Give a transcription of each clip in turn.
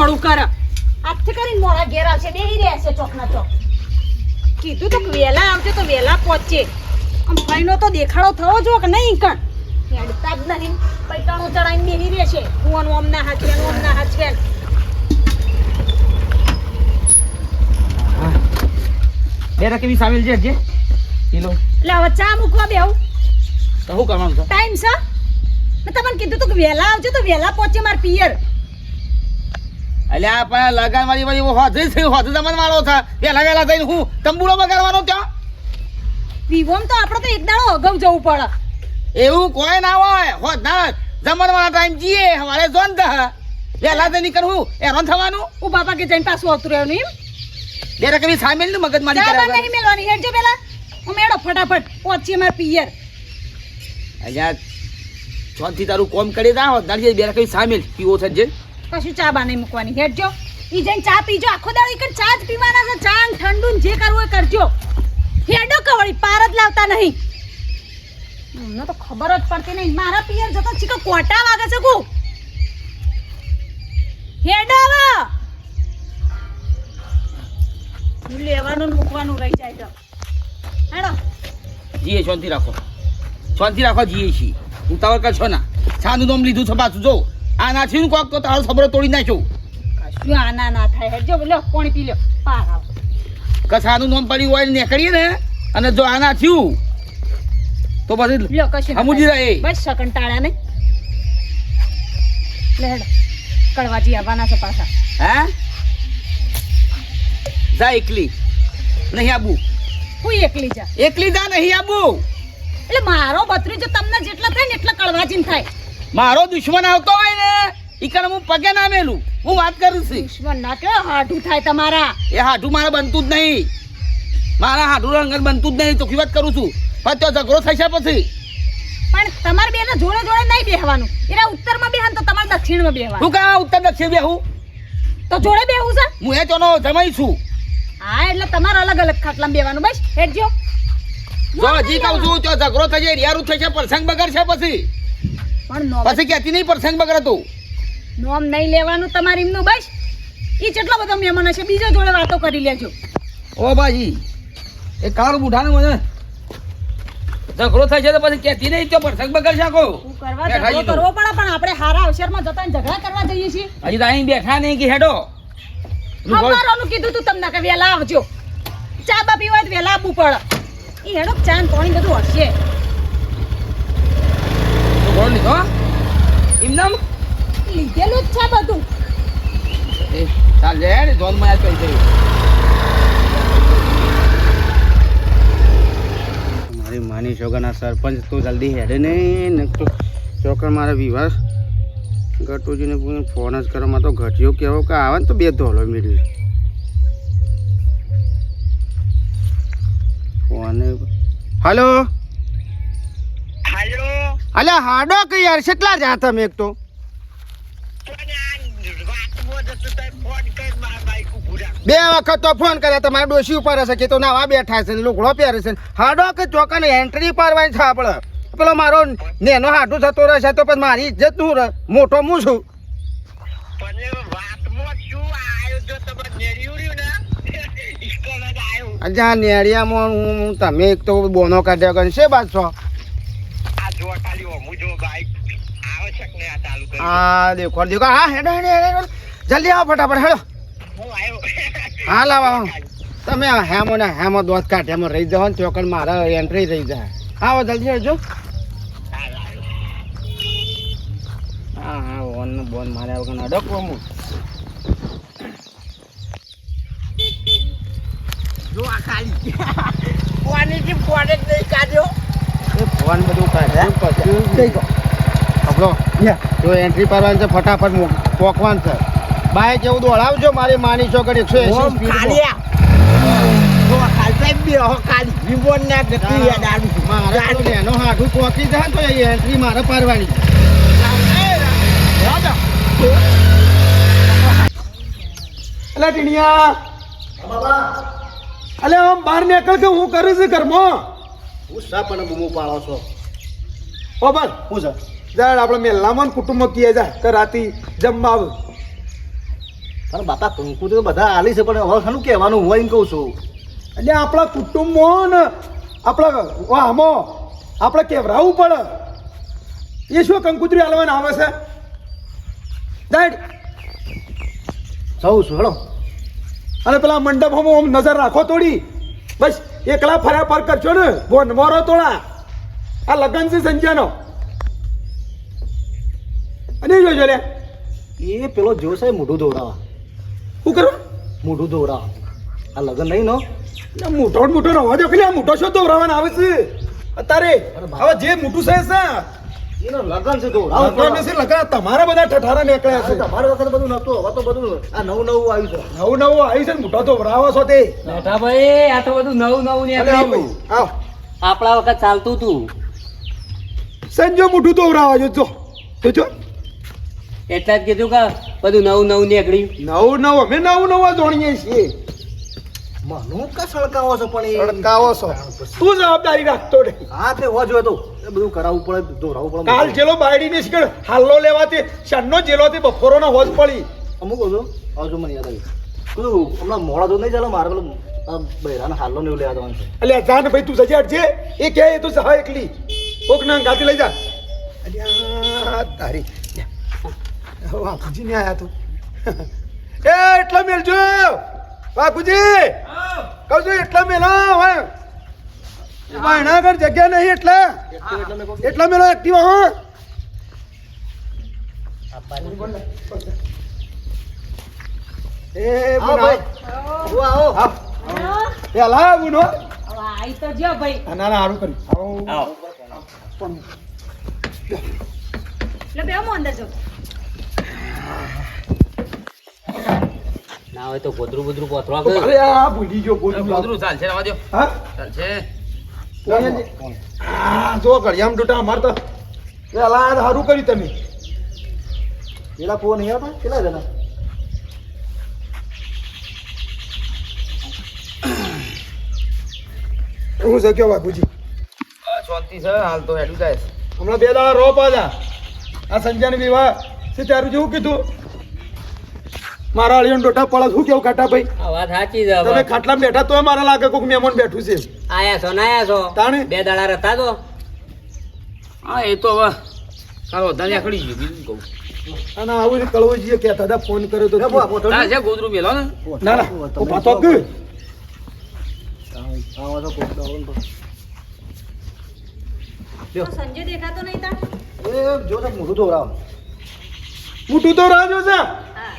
મોડું કર. આજથી કરીને મોડા ઘેર આવશે બેહી રહ્યા છે ચોકના ચોક. કીધું તો વહેલા આવજો તો વહેલા પહોંચે. આમ ભાઈનો તો દેખાડો થવો જો કે નહીં કણ. હેડતા જ નહીં પૈટાણું ચડાવીને બેહી રહેશે. હું ઓમના હાચવેન ઓમના હાચવેન. બે રકમી સામેલ છે જે કિલો એટલે હવે ચા મૂકવા બેહું તો શું કરવાનું છે ટાઈમ છે. મેં તમને કીધું તો કે વહેલા આવજો તો વહેલા પહોંચે માર પિયર. એટલે આ પણ લગાન વાળી વાળી હોધી છે હોધી જમન વાળો છે પેલા વેલા જઈને હું તંબુડો બગાડવાનો ત્યાં વિવોમ તો આપણે તો એક દાડો અગાઉ જવું પડે. એવું કોઈ ના હોય હોત ના જમન વાળા ટાઈમ જીએ હવારે જોન દે વેલા જઈને કરવું એનો થવાનું હું બાપા કે જઈને પાછું આવતું રહેવાનું એમ. બે રકમી સામેલ નું મગજ મારી ચા કરે બા નહીં મેલવાની હેડજો પેલા. હું મેળો ફટાફટ પહોંચીએ માર પિયર. અહીંયા ચોથી તારું કોમ કરી દા હોત ના બે રકમી સામેલ પીવો છે જે કશું ચા બા નહીં મૂકવાની હેડજો. ઈ જઈને ચા પીજો આખો દાડો ઈ ચા જ પીવાના છે. ચા ને ઠંડુ ને જે કરવું એ કરજો. હેડો કવળી પાર જ લાવતા નહીં. મને તો ખબર જ પડતી નહીં મારા પિયર જતો ચીકો કોટા વાગે છે કુ. હેડો હવે લેવાનું ને મૂકવાનું રહી જાય તો હેડો. જીએ શાંતિ રાખો જીએ છીએ ઉતાવળ કરશો ના છાનું નામ લીધું છે પાછું જો આ નાખ્યું કોક તો તારો સબરો તોડી નાખ્યો કશું આના ના થાય હેડજો. લો પાણી પી લો પાર આવો. કસાનું નામ પડી હોય ને નીકળીએ ને અને જો આ નાખ્યું તો પછી લ્યો કશું સમજી રહે બસ શકંટાળ્યા નહીં. લે હેડો કડવાજી આવવાના છે પાછા. હે જા એકલી નહીં આબુ હું એકલી જા એકલી જા નહીં આબુ એટલે મારો ભત્રીજો તમને જેટલા થાય ને એટલા કડવાજી થાય. મારો દુશ્મન આવતો હોય ને ઈ કણ હું પગે ના મેલું હું વાત કરું છું દુશ્મન ના કે હાડું થાય તમારા. એ હાડું મારે બનતું જ નહીં મારા હાડું રંગત બનતું જ નહીં ચોખ્ખી વાત કરું છું પણ તો ઝઘડો થશે પછી પણ તમારે બે જોડે જોડે નહીં બેહવાનું. એના ઉત્તરમાં બેહન તો તમારે દક્ષિણમાં બેહવાનું. તું કા ઉત્તર દક્ષિણ બેહું તો જોડે બેહવું છે. હું એ ચોનો જમાઈ છું હા એટલે તમારે અલગ અલગ ખાટલામાં બેહવાનું. બસ હેડજો. જો હજી કહું છું તો ઝઘડો થશે રિયારું થશે પ્રસંગ બગડશે પછી પણ નો પછી કહેતી નહીં પ્રસંગ બગડતું નોમ નહીં લેવાનું તમારે એમનું. બસ ઈ કેટલો બધો મહેમાન હશે બીજો જોડે વાતો કરી લેજો. ઓ બાજી એ કાળું બુઢાને મને ઝઘડો થશે તો પછી કહેતી નહીં તો પ્રસંગ બગડશે આખો શું કરવા ઝઘડો કરવો પડે પણ આપણે હારા અવસરમાં જતા ઝઘડા કરવા જઈએ છીએ. હજી તો અહીં બેઠા નહીં કે હેડો હવારોનું કીધું તું તમને કે વહેલા આવજો. ચા બા પીવા હોય તો વહેલા આવવું પડે. ઈ હેડો ચા ને પાણી બધું હશે. ઝઘડો લીધો એમનામ લીધેલું જ છે બધું. એ ચાલ જે ને જોન માં કઈ જઈ મારી માની છોકરાના સરપંચ તો જલ્દી હેડે નહીં તો છોકરા મારા વિવાહ ગટુજીને ફોન જ કરવામાં તો ઘટ્યો કેવો કે આવે ને તો બે ધોલો મેળવી ફોન હલો અલ્યા હાડો કે યાર કેટલા રહ્યા તમે એક તો બે વખત તો ફોન કર્યા તમારા ડોશી ઉપર હશે કે તો નાવા બેઠા છે લુગડો પહેરે છે હાડો કે ચોકાને એન્ટ્રી પાડવાની છે આપણે પેલો મારો નેનો હાડું થતો રહેશે તો પછી મારી ઇજ્જત નું મોટો હું છું જ્યાં નેડિયામાં હું તમે એક તો બોનો કાઢ્યો કે છે બાદ છો હા દેખો દેખો હા હેડો હેડો જલ્દી આવો ફટાફટ હેડો હા લાવો તમે હેમો ને હેમો દોસ્ત કાઢ્યામાં રહી જાઓ ને ચોકડ મારા એન્ટ્રી રહી જાય આવો જલ્દી આવજો હા હા બોન બોન માર્યા વગર અડકવો હું જો આ ખાલી કોની જે ફોન જ નહીં કાઢ્યો એ ફોન બધું કાઢ્યા પછી જઈ ગયો આપણો જો એન્ટ્રી પાડવાની છે ફટાફટ પોકવાનું છે બાઈક એવું દોડાવજો મારી માની ચોકડ 180 સ્પીડ એનો હાથું પોકી જાય તો એન્ટ્રી મારે પાડવાની અલા ટીણિયા અલે આમ બહાર નીકળ કે હું કરું છું ઘરમાં હું સા પણ બૂમો પાડો છો ઓ બસ હું છે જાડ આપણે મેલામાં કુટુંબમાં કીએ જાય તો રાતી જમવા આવે પણ બાપા કંકુ તો બધા આલી છે પણ હવે શાનું કહેવાનું હોય એમ કહું છું. એટલે આપણા કુટુંબમાં ને આપણા આમાં આપણે કેવરાવું પડે. એ શું કંકુતરી હાલવાના આવે છે દાડ જવું છું હેડો. અને પેલા મંડપમાં આમ નજર રાખો થોડી. બસ એકલા ફર્યા પર કરજો ને બોન મોરો તોડા. આ લગન છે સંજયનો. અને જોજો લે એ પેલો જો છે મોઢું ધોવડાવા. શું કરું મોઢું ધોવડાવા આ લગન નહીં નો. મોટો રવા દો કે આ મોટો શું દોરાવાના આવે છે અત્યારે. હવે જે મોટું છે એનો લગન છે લગન તમારા બધા ઠઠારા નીકળ્યા છે. તમારા વખત બધું નતું હવે તો બધું આ નવું આવ્યું છે. નવું આવ્યું છે ને મોટો દોરાવો છો તે. બેઠા ભાઈ આ તો બધું નવું અલે આવો ભાઈ, આવો. આપણા વખત ચાલતું તું સંજો મોટું દોરાવા જો જો એટલે જ કીધું કે બધું નવું નીકળ્યું. નવું અમે નવું જોણીએ છીએ. મનું કા સળકાવો છો પણ એ સળકાવો છો તું જવાબદારી રાખતો રે. હા તે હોજ હોય તો એ બધું કરાવવું પડે દોરાવવું પડે. કાલ જેલો બાયડીને શીખડ હાલ્લો લેવાથી શાનનો જેલો થી બપોરોનો હોજ પડી. અમુક કહું છું આવજો મને યાદ આવ્યું કીધું હમણાં મોડા તો નહીં ચાલો મારે પેલું બૈરાને હાલો ને એવું લેવા જવાનું છે. એટલે જાન ભાઈ તું સજાડ છે એ કે એ તો સહા એકલી કોક ના ગાતી લઈ જા. અલ્યા તારી બાપુજી ને આયા તું. એ એટલા મેલજો બાપુજી કહું છું એટલા મેલા હોય વાયણા કર જગ્યા નહીં એટલા મેલો એક્ટિવ હા. એ આવો ભાઈ આવો હા એ હલા બુનો હવે આઈ તો જો ભાઈ. ના સારું કર્યું. આવો લે બે હું અંદર જો. ના હોય તો ગોદરું બોદરું પોતરો અરે આ ભૂલી ગયો ગોદરું ચાલશે રવા દો હા ચાલશે. હા જો ઘડિયામ ડૂટા અમાર તો પેલા સારું કર્યું તમે. પેલા ફોન નહીં આવતા કેટલા જણા હું છે કયો બાપુજી શાંતિ છે હાલ તો હેડું જાય. હમણાં 2 દાડા રો પાછા આ સંજયનો વિવાહ છે તારું જેવું કીધું મારા અળિયો ડોટા પડે શું કેવું ખાટા ભાઈ આ વાત સાચી છે. તમે ખાટલામાં બેઠા તોય મારા લાગે કોઈક મહેમાન બેઠું છે. આયા છો ના આયા છો તાણે? 2 દાડા રહેતા તો હા એ તો હવે સારો ધન્યા ખડી ગયું બીજું કહું. અને આવું ને કળવજીએ કહેતા હતા ફોન કર્યો તો ના છે ગોદરું મેલો ને ના ના ઉભા તો કે આવો તો કોક દાવો ને તો સંજય દેખાતો નહીં તા. એ જો તો મોઢું ધોવડાવો. મોટું તો રાજો છે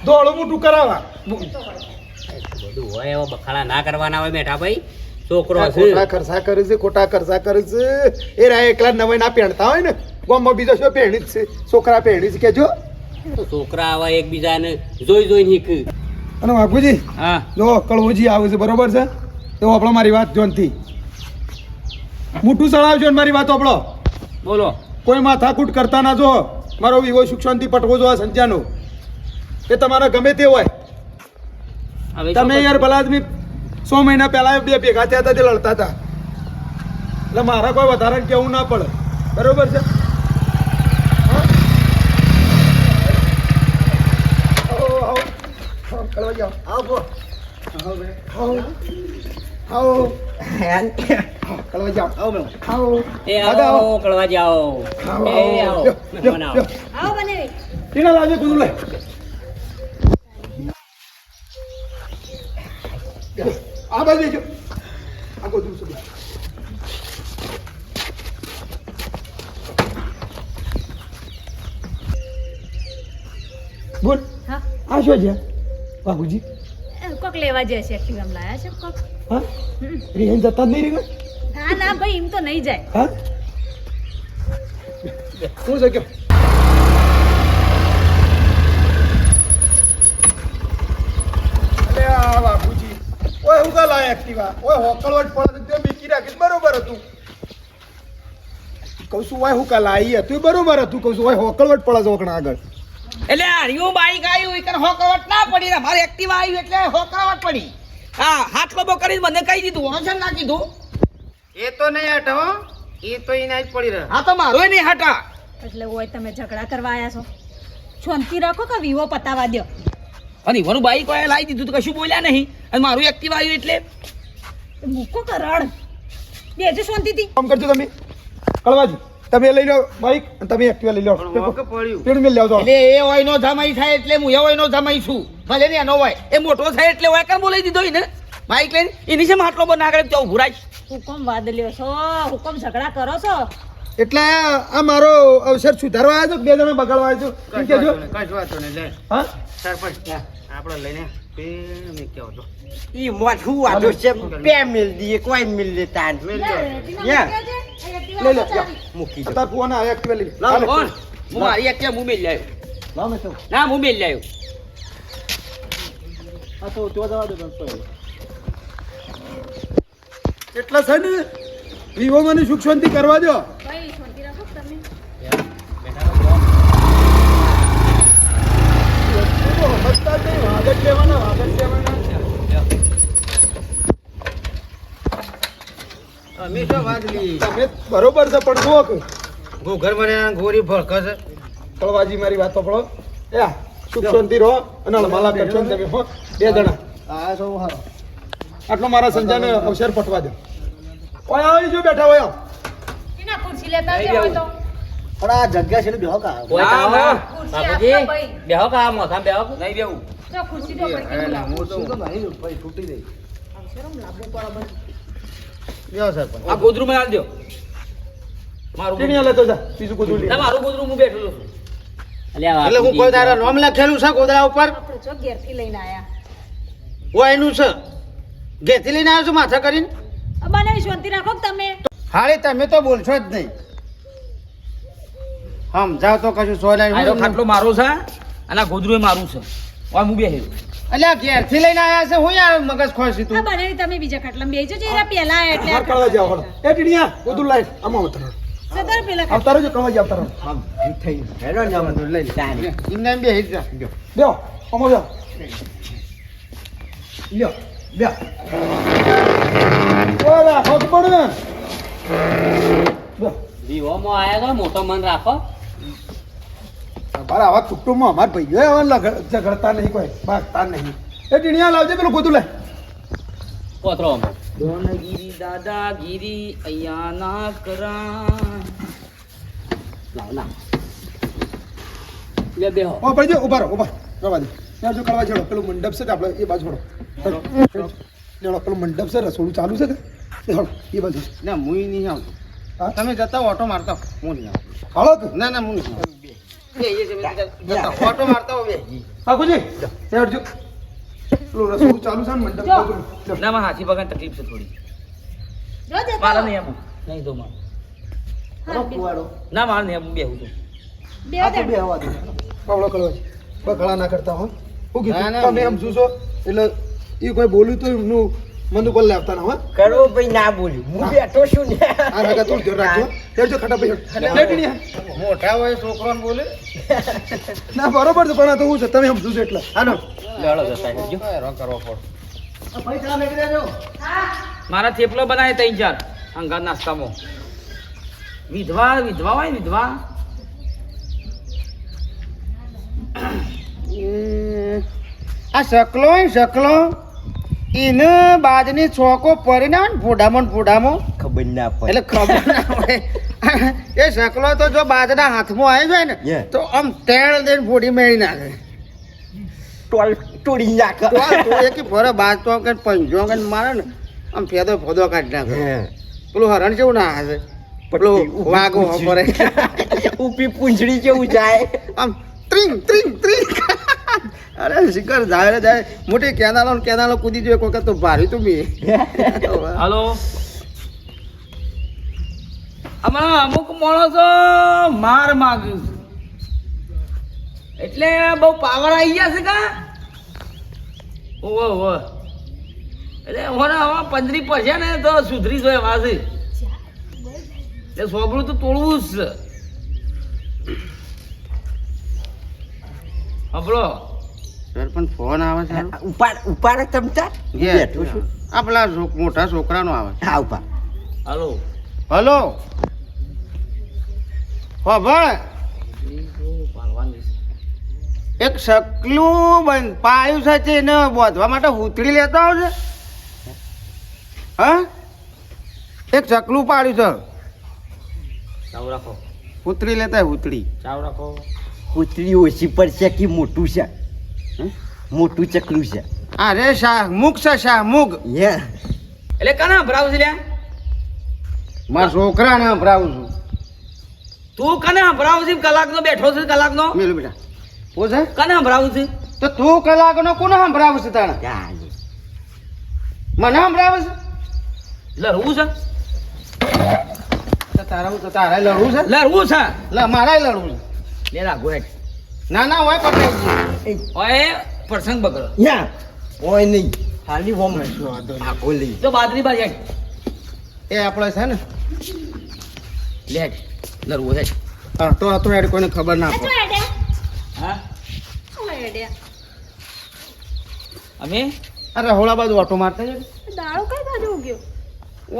દોડું મોટું કરાવવા. બધું હોય એવા બખાડા ના કરવાના હોય બેઠા ભાઈ. છોકરો છે ખોટા ખર્ચા કરે છે ખોટા ખર્ચા કરે છે. એ રા એકલા નવાઈ ના પહેણતા હોય ને ગામમાં બીજો શું પહેણી જ છે છોકરા પહેણી છે કેજો. તો છોકરા આવા એકબીજાને જોઈને શીખ. અને બાપુજી હા જો કળવજી આવે છે બરોબર છે તો આપણો મારી વાત જોનથી મોટું ચડાવજો ને મારી વાત આપણો બોલો. કોઈ માથાકૂટ કરતા ના જો. મારો વિવો સુખ શાંતિ પટવો જો આ સંજ્યાનો એ તમારા ગમે તે હોય. હવે તમે યાર ભલા આદમી 100 મહિના પહેલા બે ભેગા થયા હતા તે લડતા હતા એટલે મારા કોઈ વધારે કેવું ના પડે બરોબર છે. હા? આવો, આવો. આવો, કળવાઈ આવો. આવો આવો. આવો. કળવાઈ જાઓ. આવો મેમ આવો. એ દાદા, આવો કળવા જાઓ. આવો, એ આવો લ્યો, લ્યો, મહેમાન આવો. લ્યો. આવો બનેવી. ટીના લાવજો તું લે. આ બાજુ લેજો. આ ગોદરું છે. બોલ હા આ શું છે બાપુજી કોક લેવા જશે એક્ટિવા લાયા છે કોક. હા હમ. રેન જતા જ નહીં રે ના ના ભાઈ એમ તો નહીં જાય. હા શું છે કયો અરે આ બાપુજી ઓય હું કા લાયા એક્ટિવા ઓય હોકળવટ પડે તો બીકી રાખી બરોબર હતું કહું છું ઓય હું કા લાવી હતું બરોબર હતું કહું છું ઓય હોકળવટ પડે છે ઓકણા આગળ એટલે હરિયું બાઈક આવ્યું એટલે હોકરવટ ના પડી ને મારે એક્ટિવા આવ્યું એટલે હોકરવટ પડી. હા હાથ કબો કરીને મને કહી દીધું વાંચન ના કીધું. એ તો નહીં હટો એ તો એને જ પડી રહે. હા તો મારોય નહીં હટા. એટલે ઓય તમે ઝઘડા કરવા આવ્યા છો. શાંતિ રાખો કે વિવો પતાવા દો. અને ઈવાનું બાઈક વાળા લાવી દીધું તો કશું બોલ્યા નહીં અને મારું એક્ટિવા આવ્યું એટલે મૂકો કરણ બેજો શાંતિથી. કામ કરજો તમે કળવાજી તમે લઈ લો બાઈક અને તમે એક્ટિવા લઈ લો પણ વખત પડ્યું પેલું મેલ લેવો એટલે એ ઓયનો જમાઈ થાય એટલે હું એ ઓયનો જમાઈ છું ભલે ને એનો હોય એ મોટો થાય એટલે હોય કામ બોલાવી દીધો ને બાઈક લઈને એની છે માટલો બના કરે તો ઉભું રાખ હુકમ વાદલ્યો છો, હુકમ ઝઘડા કરો છો. એટલે આ મારો અવસર સુધારવા આવ્યો છો કે બે જણા બગાડવા આવ્યો છો એમ કહેજો. કશું વાંધો નહીં લે હા સરપંચ આપણે લઈને પેલું મેં કહેવો તો ઈ મોઢું વાળો છે બે મિલ દીએ કોઈ મિલ લેતા મેલ લે, દો. ટીના યા. મૂકી દેજે. આ એક્ટિવા લઈ લો તો ચાલી. મૂકી દો તાર ફોન આ એક્ટિવા લઈ લો. લાવ કોણ હું મારી એક્ટિવા હું મેલ લાવ્યો લાવ મેં તો ના હું મેલ લાવ્યો આ તો તો જવા દો તો એટલે છે ને વિવો મને સુખ શાંતિ કરવા દો. ભાઈ શાંતિ રાખો તમે. સમજતા જ નહીં, વાગડ લેવાના, વાગડ લેવાના. અમે શું વાત લી તમે બરોબર છે પણ જુઓ કે ઘર મને ગોરી ભડકે છે કળવાજી મારી વાત પકડો એ સુખ શાંતિ રહો અને હળમાલા કરશો ને તમે હો બે જણા આ સૌ હારો આટલો મારા સંજાને અવસર પટવા દો. ઓય આવી જો બેઠા હોય ટીના ખુરશી લેતા આવજે હોય તો. પણ આ જગ્યા છે ને બેહો કા ના ના ખુરશી આપજો ભાઈ. બેહો કા મોથા બેહો નહીં બેહું જો ખુરશી તો પડી ગઈ બોલાવો. હું તો શું તો નહીં ભાઈ છૂટી દઈ અવસરમ લાંબુ પડે બધું. લ્યો સરપંચ આ ગોદરું માં આલજો મારું ટીણીયા લેતો જા બીજું બધું લે. ના મારું ગોદરું હું બેઠેલો છું એટલે હું કોઈ તારા નામ લખેલું છે ગોદડા ઉપર આપણે જો ઘેરથી લઈને આયા. ઓ એનું છે ઘેથી લઈને આવ્યો છું માથા કરીને આ બનાવી શાંતિ રાખો કે તમે. હાળી તમે તો બોલશો જ નહીં સમજાવ તો કશું સોય આનો નહીં ખાટલો મારો છે અને આ ગોદરું મારું છે ઓય હું બેહેલો એટલે આ ઘેરથી લઈને આવ્યા છે હું યાર મગજ ખોસી આ તું બનાવી તમે બીજા ખાટલામાં બેસજો જે એરા પહેલા આયા એટલે માર કળવાજી આવો એ ટીણીયા બધું લાઈટ આમાં આવતા રહો. સદર પેલા આવતા રહેજો કળવાજી આવતા રહો. થઈ હેડો ને બધું લઈ લે એમને એમ બેસી જા બેહો આમાં બેહો લ્યો બે ઓલા હોત પડે ને બેહો. દીવામાં આયા તો મોટો મન રાખો અમારા આવા કુટુંબમાં અમારા ભાઈઓ આવા ઝઘડતા નહીં કોઈ બાગતા નહીં એ ટીણીયા લાવજે પેલું ગોતું લાય પોતરો અમે દોનગીરી દાદાગીરી અહીંયા ના કરા લાવ ના લે બેહો ઓ પડજો ઉભા રહો ઉભા રવા દે ત્યાં જો કળવા છોડો પેલું મંડપ છે ને આપણે એ બાજુ છોડો લેડો પેલું મંડપ છે રસોડું ચાલુ છે કે લેડો એ બાજુ ના હું નહીં આવતો હા તમે જતા ઓટો મારતા હું નહીં આવતો હાલો કે ના ના હું નહીં આવતો જતા ઓટો મારતા હોય કાકુજી લેડજો પેલું રસોડું ચાલુ છે ને મંડપ જો. બાજુ લ્યો. ના માં હાથી બગાન તકલીફ છે થોડી જો જતા મારા રહો. નહીં આવું નહીં તો માર હા, બે- કુવાડો ના મારે નહીં આવું બેહું છું બે આ તો દે. બેહવા દે પાવડો કળવાજી બખડા ના કરતા હો હું ના, કીધું ના, તમે એમ જોશો એટલે એ કોઈ બોલ્યું તો એમનું મન ઉપર લાવતા ના હો કરો ભાઈ ના બોલ્યું હું બેઠો છું ને આ રાગા થોડું ધ્યાન રાખજો લેડજો ખટા ભાઈ લે ટીણીયા મોટા હોય છોકરાને બોલે ના બરોબર છે પણ આ તો હું છે તમે સમજો છો એટલે હાલો લડો જતા રહેજો. હેરાન કરવો પડે ભાઈ ચા મેકી દેજો મારા થેપલો બનાવે 3-4 અંગાત નાસ્તામાં વિધવા વિધવા હોય ને વિધવા આ શકલો હોય ને શકલો એને બાજની ચોકો પડીને આવે ને ફોડામાં ખબર ના એટલે ખબર ના પડે એ શકલો તો જો બાજના હાથમાં આવી જાય ને Yeah. તો આમ તેળ દઈને ફોડી મેળી નાખે તોડી નાખ તો આ તો એકી ફરે બાજ તો કે પંજો કે મારે ને આમ ફેદો ફોદો કાઢી નાખે પેલું હરણ કેવું ના હશે પેલું વાઘો પડે ઉપી પૂંછડી કેવું જાય આમ ત્રિંગ ત્રિંગ ત્રિંગ અરે શિખર જાય જાય મોટી કેનાલો કૂદી જોઈએ કોઈ વખત તો ભારી તું બી હાલો હમણાં અમુક માણસો માર માગ્યું છે. એટલે બહુ પાવર આવી ગયા છે કા ઓહો ઓહો એટલે ઓને હવે 15 પર છે ને તો સુધરી જોઈએ વાસે એટલે સોબરું તો તોડવું જ છે હબળો સરપંચ ફોન આવે છે ઉપાડ તમતા બેઠો છું આ પેલા મોટા છોકરાનો આવે હા ઉપા હાલો હલો હો ભાઈ એક સકલું પાયું છે તે એને બોધવા માટે હુતડી લેતા આવશે. હા, એક ચકલું પાડ્યું છે, ચાવ રાખો, હુતડી લેતા હોય, હુતડી. ચાવ રાખો. કૂતરી ઓછી પડશે કે મોટું છે? મોટું ચકલું છે. અરે શાહમુખ છે, શાહમુખ. એટલે કાના ભરાવ છે લ્યા? મારા છોકરાને સંભળાવું છું. તું કાના ભરાવ છે? કલાકનો બેઠો છે, કલાકનો મેલું બેટા પૂછે કાને સંભળાવું છે? તો તું કલાકનો કોને સંભળાવું છે? તારા મને સંભળાવે છે? લડવું છે? તો તારે લડવું છે? લડવું છે? મારે લડવું છે. લે રાખો હેઠ. ના ના હોય પકડાઈ ઓય પ્રસંગ બગડો. ઓય નહીં, ખાલી હોમ આખો લઈ. તો બાદરી બાજ હેઠ. એ આપણે છે ને. લે હેઠ. લડવું હેઠ. હા તો યાર કોઈને ખબર ના પડે. હા શું હેડ્યા? અમે અરે હોળા બાજુ ઓટો મારતા છે. દાડો કઈ બાજુ ઉગ્યો?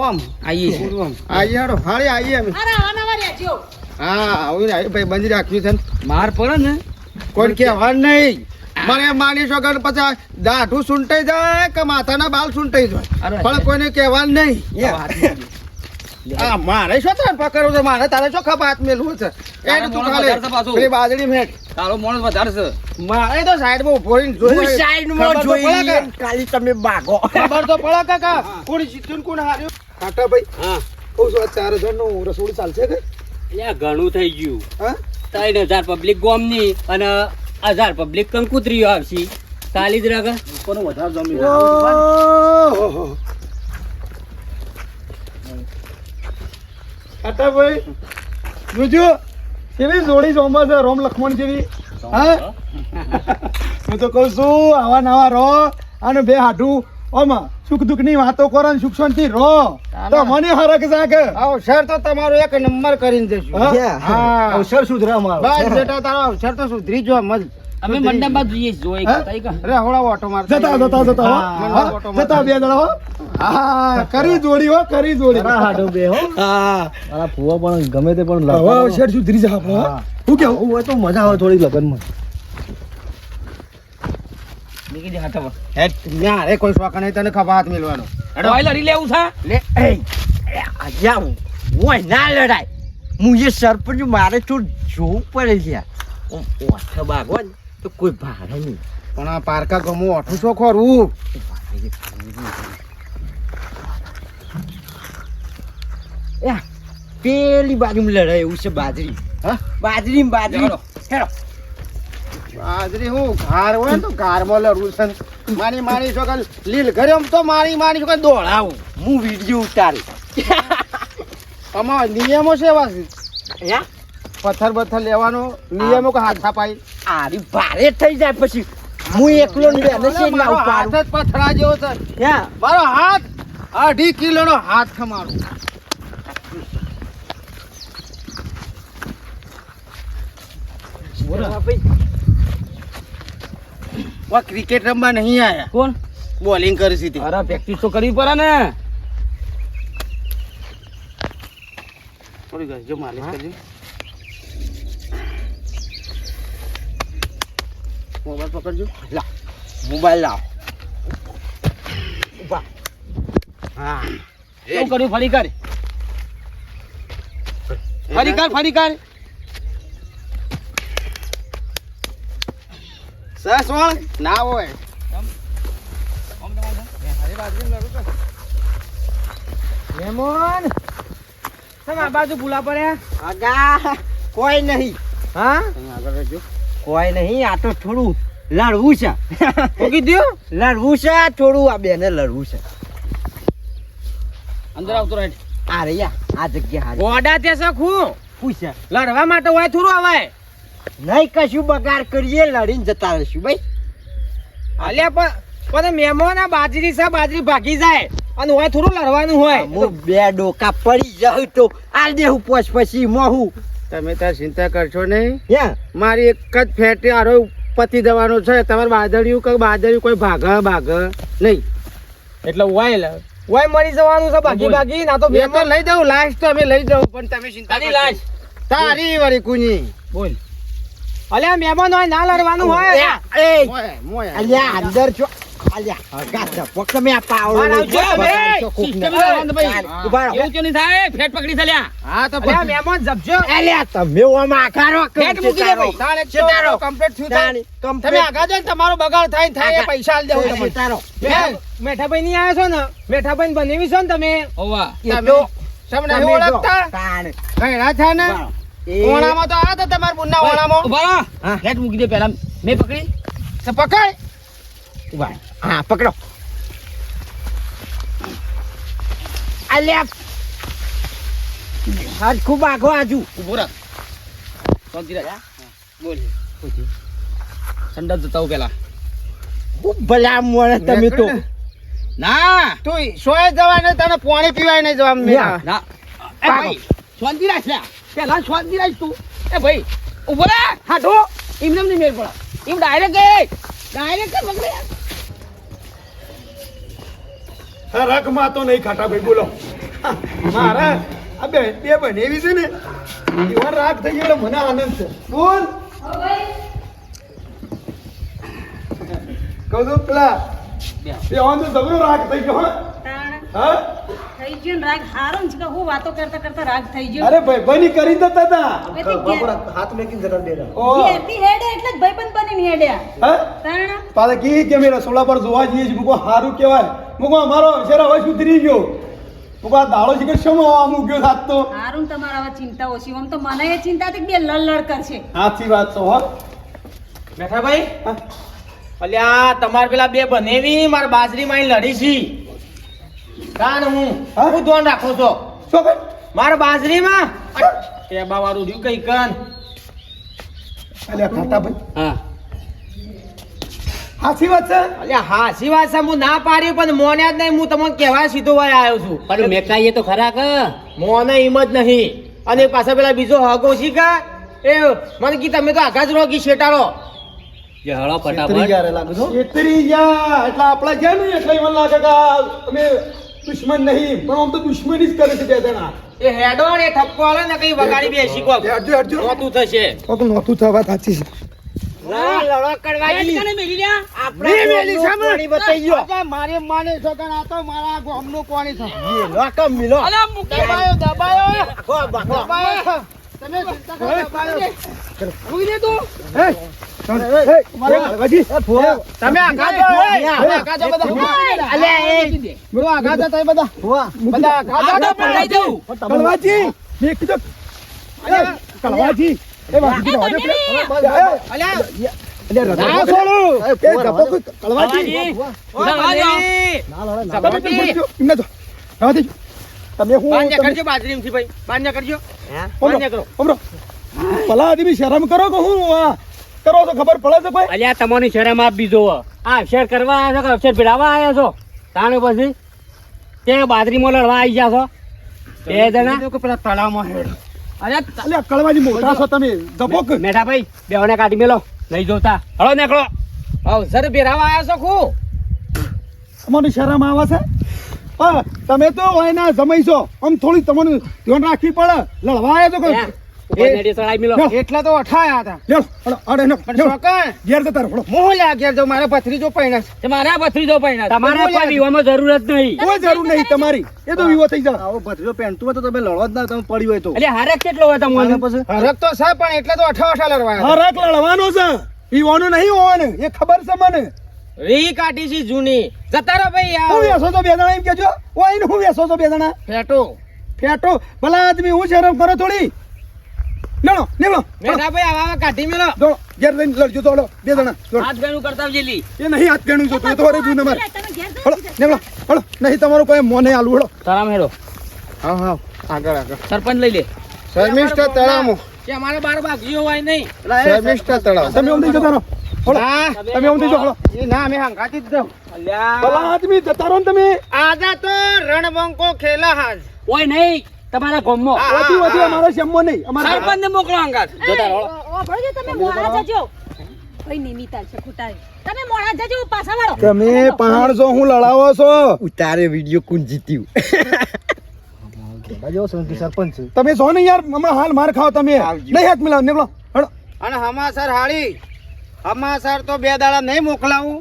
ઓમ આવીએ છીએ. ઓમ આઈએ હાડો હાળી આઈએ અમે. અરે આવા રહેજો. હા આવું ને ભાઈ બંધ રાખ્યું છે ને. માર પડે ને કોઈ કહેવાનું નહીં. મને માની છો કે પછી દાઢું સૂંટાઈ જાય કે માથાના બાલ સૂંટાઈ જાય, અરે. પણ કોઈને કહેવાનું નહીં. હા મારે શું તારે પકડવું છે? મારે તારે શું ખપ હાથ મેલવું છે? તારે એ તું મોણસ ખાલી વધારે છે પાછું. પેલી બાજરી મેટ. તારો માણસ વધારે છે. મારે તો સાઈડમાં ઉભો રહીને જોઈ ખબર તો પડે કે? ખાલી તમે ભાગો. ખબર તો પડે કાકા કોણ જીત્યું ને કોણ હાર્યું. ખાટા ભાઈ હા, કહું છું આ 4000 નું રસોડું ચાલશે કે? લ્યા ઘણું થઈ ગયું. હા 3000 પબ્લિક ગોમની અને 1000 પબ્લિક કંકુતરીઓ આવશે. 40 રગ કોનો વધારે જમી ઓહો. ખાટા ભાઈ જોજો કેવી જોડી જોમાં છે રોમ લક્ષ્મણ જેવી. હા હું તો કહું છું આવા નવા રહો અને બે હાડું આમાં સુખ દુઃખ ની વાતો કરો ને સુખ શાંતિ રહો તો મને હરક જાગે. અવસર તો તમારો એક નંબર કરીને દેશું. હા અવસર સુધરા મારો. બસ બેટા તારો અવસર તો સુધરી જો મજ. અમે મંડપમાં જોઈએ જોઈ હા? અરે હોળા ઓટો મારતા જતા હા, જતા બે જણા હો. હા કરી જોડી હો, કરી જોડી. હાડો બે હો. હા મારા ફુવા પણ ગમે તે પણ હવે અવસર સુધરી જા આપણે. હા. હું કેવું હોય તો મજા આવે થોડી લગનમાં. નીકળી દે હાથમાં. હેટ ન્યા રે કોઈ શોખ નહીં તને ખભા હાથ મેલવાનો. ઓય લડી લેવું છે? લે એ આજા ઓય ના લડાય. હું એ સરપંચ મારે તો જોવું પડે છે. ઓઠ ભાગો ને તો કોઈ ભાગે નહીં. પણ આ પારકા ગમો ઓઠું છો ખોરું. પેલી બાજુ લડાય એવું છે બાજરી. હા બાજરી હેડો. હેડો. બાજરી હું ઘાર હોય ને તો ઘારમાં લડવું છે ને. મારી છોકર લીલ ઘરે આમ તો મારી છોકર દોડાવું. હું વિડીયો ઉતારી. આમાં નિયમો છે એવા છે. યા પથ્થર બથ્થર લેવાનો નિયમો કે હાથ થાપાઈ. આરી ભારે થઈ જાય પછી હું એકલો ને બેને છે ના મારો હાથ ઉપાડું. જ પથરા જેવો છે. યા મારો હાથ 2.5 કિલોનો હાથ છે મારો. વા ક્રિકેટ રમવા નહીં આયા, કોણ? બોલિંગ કરી સીધી. અરે પ્રેક્ટિસ તો કરવી પડે ને. થોડી જો માલિશ કરજો. મોબાઈલ પકડજો. લા મોબાઈલ લાવ. ઉભા. હા શું કર્યું? ફરી કર. ફરી કર. સસ વાળ ના હોય. મેમોન તમે આ બાજુ ભૂલા પડ્યા? આગા કોઈ નહીં. હા આગળ રહેજો. કોઈ નહીં. આ તો થોડું લડવું છે. શું કીધું? લડવું છે થોડું. આ બેને લડવું છે. અંદર આવતો રહે. આ રહ્યા આ જગ્યા હારી. ગોડા તે સખું પૂછે લડવા માટે હોય થોડું આવાય. નહીં કશું બગાડ કરીએ લડીને જતા રહીશું ભાઈ. અલ્યા પણ મહેમાન આ બાજરી છે, બાજરી ભાગી જાય અને હોય થોડું લડવાનું હોય. હું બે ડોકા પડી જાઉં તો આ દેવું પોચ પછી મોહું. તમે તાર ચિંતા કરશો નહીં. યા મારી એક જ ફેટે આરો પતી જવાનો છે. તમારે બાદળિયું કોઈ ભાગ નહીં. એટલે હોય મરી જવાનું છે બાકી ના તો એ તો લઈ દઉં લાશ તો અમે લઈ દઉં પણ તમે ચિંતા તારી કરશો લાશ. નહીં. તારી વાળી કુની બોલ. અલ્યા મહેમાન હોય ના લડવાનું હોય અલ્યા અંદર જો અલ્યા હગા ચપક તમે આ પાવડો એવું તો નહીં થાય ફેટ પકડી ચાલ્યા હા તો અલ્યા મહેમાન જપજો અલ્યા તમે ઓમાં આકારો ફેટ મૂકી દે ભાઈ. ચેતારો કમ્પ્લીટ થયું તમે આગા જો તમારો બગાડ થાય ને થાય એ પૈસા આલ દેવું તમને ચેતારો મેઠાભાઈ ની આયા છો ને મેઠાભાઈ બનેવી છો ને તમે ઓવા તમે નહીં ઓળખતા કઈડા છે ને ઓણામાં તો આ તો તમારા બુનના ઓણામાં ઉભા રહો. ફેટ મૂકી દે પહેલા મેં પકડી તો પકડ ઉભા હા પકડો અલ્યા હાથ ખૂબ આખો આજુ ઉભો રાખ શાંતિ રાખ બોલ ઠંડા જતા હું પેલા ખૂબ ભલા મોણે તમે તો ના તું સોય જવા ને તને પાણી પીવાય નહીં જવા મેરા ના એ ભાઈ શાંતિ રાખ લ્યા પેલા શાંતિ રાખ તું એ ભાઈ ઉભો રે હાટો એમને નહીં મેળ પડે એમ ડાયરેક્ટ પકડે રકમાં તો નહીં ખાટા ભાઈ બોલો મારા આ બે બનેવી છે ને એવા રાગ થઈ ગયો મને આનંદ છે બોલ કહું છું પેલા બે આમ તો જબરો રાગ થઈ ગયો હા થઈ ગયો ને રાગ હારો ને છે કે હું વાતો કરતા કરતા રાગ થઈ ગયો અરે ભાઈ બની કરી દેતા હતા ઓ ઘેરથી હેડે એટલે જ ભાઈબંધ બનીને હેડ્યા હા તાણા પાછા કી કે મેં રસોડા પર જોવા જઈએ છીએ મુકો સારું કહેવાય મુકો અમારો શેરા હવે સુધરી ગયો મુકો આ દાડો છે કે શેમાં આમ ગયો સાત તો હારું ને તમારા હવે ચિંતા ઓછી આમ તો મને એ ચિંતા હતી કે બે લડ કરશે સાચી વાત છે હો મેઠાભાઈ અલ્યા તમાર પેલા બે બનેવી મારા બાજરી માં લડી છી કાન હું હા? હું ધોન રાખો છો શું ભાઈ મારા બાજરી માં ટેબા વાળું રહ્યું કઈ કન અલ્યા ખાટા ભાઈ હા સાચી વાત છે અલ્યા હા સી વાત છે હું ના પાડ્યું પણ મોન્યા જ નહીં હું તમને કહેવા સીધો વાય આવ્યો છું પણ મેકાઈએ તો ખરા કે મોને એમ જ નહીં અને પાછા પેલા બીજો હગો છી કા એ મને કી તમે તો આઘા જ રોગી શેટાળો જે હળો ફટાફટ છેતરી ગયા એટલે આપણા ગયા ને એટલે મને લાગે કે અમે દુશ્મન નહીં પણ આમ તો દુશ્મની જ કરે છે બે જણા એ હેડો ને એ ઠપકો આલે ને કઈ વગાડી બેસી કો હટજો હટજો નોતું થશે કોક નોતું થવા સાચી છે ના લડો કરવાજી મેલી લ્યા આપણે મેલી સામે બતાઈ ગયો મારે માને છો કે આ તો મારા ગામનો કોણી છે એ લોક મિલો અલા મૂકી દબાયો દબાયો તમે ચિંતા કરો દબાયો મૂકી દે તું તમે આગા જો આગા જો બધા અલે એ મેરો આગા જતા બધા બધા આગા આગળ પણ લઈ જાઉં કળવાજી મેં કીધું કળવાજી એ વાત કીધું હવે અલે ના છોડું એ ગપો કળવાજી એમને તો રાહ દેજો તમે હું બાન્ય કરજો બાજરીમથી ભાઈ બાન્ય કરજો બાન્ય કરો ઓમરો ભલા આદમી શરમ કરો કે હું આ કરો તો ખબર પડે છે ભાઈ અલ્યા તમારી શરમ આપ બીજો આ અક્ષર કરવા આવ્યા છો કે અક્ષર ભેળાવા આવ્યા છો તાણે પછી તે બાજરીમાં લડવા આવી ગયા છો બે જણા પેલા તળાવમાં હેડ અરે અલ્યા કળવાજી મોટા છો તમે ગપો કે મેઠા ભાઈ બેઓને કાઢી મેલો નહીં જોતા હળો નીકળો અવસર ભેરાવા આવ્યા છો ખું તમને શરમ આવે છે હા તમે તો વાયના સમય છો આમ થોડી તમને ધ્યાન રાખવી પડે લડવા આવ્યા તો કે ઉપર નેડી ચડાઈ મેલો એટલા તો અઠાયા હતા લ્યો હળો અરે નો પણ છોકરા ઘેર જતા રહો હળો મોહ લ્યા ઘેર જો મારા ભત્રીજો પૈણા તે મારા ભત્રીજો પૈણા તમારે કોઈ વિવામાં જરૂર જ નહીં કોઈ જરૂર નહીં તમારી એ તો વિવો થઈ જાય આવો ભત્રીજો પહેરતું હોય તો તમે લડવા જ ના તમે પડી હોય તો એટલે હારક કેટલો હોય તમને હરક તો છે પણ એટલે તો અઠા લડવા હા રાખ લડવાનો છે વિવાનો નહીં હોવાનો એ ખબર છે મને રી કાઢી છે જૂની જતા રહો ભાઈ હું વેસો તો બે જણા એમ કેજો ઓય ને હું વેસો તો બે જણા ફેટો ફેટો ભલા આદમી હું શરમ કરો થોડી લેણો લેણો મેઠા ભાઈ આવા કાઢી મેલો દોડો ઘેર જઈને લડજો દોડો બે જણા દોડો. હાથ ગણું કરતા જેલી એ નહીં હાથ ગણું જોતું એ તો અરે જૂને મારે તમે ઘેર જાઓ. હળો લેવડો હળો નહીં તમારું કોઈ મોને આલુ હળો તારામ હેરો હા હા આગળ આગળ સરપંચ લઈ લે શર્મિષ્ઠા તળાવ કે અમારે બાર બાગીઓ હોય નહીં શર્મિષ્ઠા તળાવ તમે ઓમ થઈ જતા રહો હળો હા તમે ઓમ થઈ જાઓ હળો એ ના અમે હંગાતી જ દઉં ભલા આદમી જતા રહો ને તમે આજા તો રણબંકો ખેલા હાજ કોઈ નહીં તમારા ગામમાં હા. વધુ વધુ અમારો શેમો નહીં અમારા સરપંચ ને મોકલો અંગાત જોતા રહો ભણજો તમે મોડા જજો ભાઈ નિમિતા છે ખોટા તમે મોડા જજો પાછા વાળો તમે 500 હું લડાવો છો ઉતારે વિડિયો કોણ જીત્યું તમે છો ને યાર હમણાં હાલ માર ખાઓ તમે નહીં હાથ મિલાવ નીકળો હળો અને હમાસર હાળી હમાસર તો 2 દાડા નહીં મોકલાવું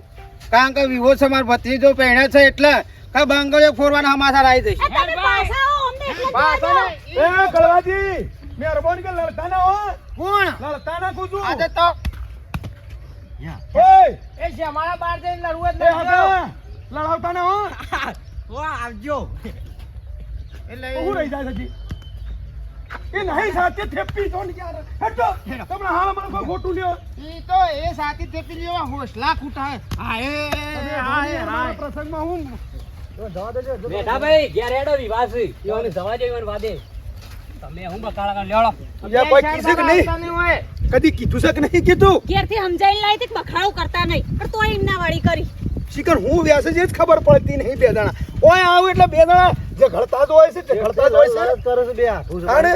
કારણ કે વિવો છે મારો ભત્રીજો પહેણ્યો છે એટલે કે બંગડીઓ ફોરવાના હમાસર આવી જશે તમે પાછા આવો, અમને એટલે જ પાછા જવા દો. એ કળવાજી મહેરબાની કે લડતા ના હો કોણ લડતા ના કુછું આજે તો ઓય એ છે અમારા બાર જઈને લડવું જ એ હગા લડાવતા ના હો આવજો એટલે હું રહી જાય છે એ નહીં સાથે થેપી તો યાર હટો તમને હાલ મને કોઈ ખોટું લ્યો ઈ તો એ સાથી થેપી જેવા હોસલા ખૂટા હે હા પ્રસંગમાં હું બેઠા ભાઈ ઘેર હેડો વિવાસ યોને જવા દે મને વાદે તમે હું બકાળા કર લેવડો યા કોઈ કીધું કે નહીં કદી કીધું છે કે નહીં કીધું ઘેરથી સમજાઈને લાવી હતી કે બખાડો કરતા નહીં પણ તોય એમના વાળી કરી શિકર હું વ્યાસે જ ખબર પડતી નહીં 2 જણા ઓય આવું એટલે 2 જણા જે ઘડતા જ હોય છે તે ઘડતા જ હોય છે કરે છે બે હાથું આને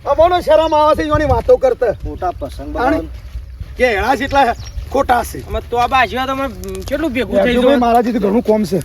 અમોનો શરમ આવે છે યોની વાતો કરતા મોટા પ્રસંગ આને કે એળા જેટલા ખોટા છે અમે તો આ બાજુ તો મને કેટલું ભેગું થઈ ભાઈ ગયું મારા જેથી ઘણું કોમ છે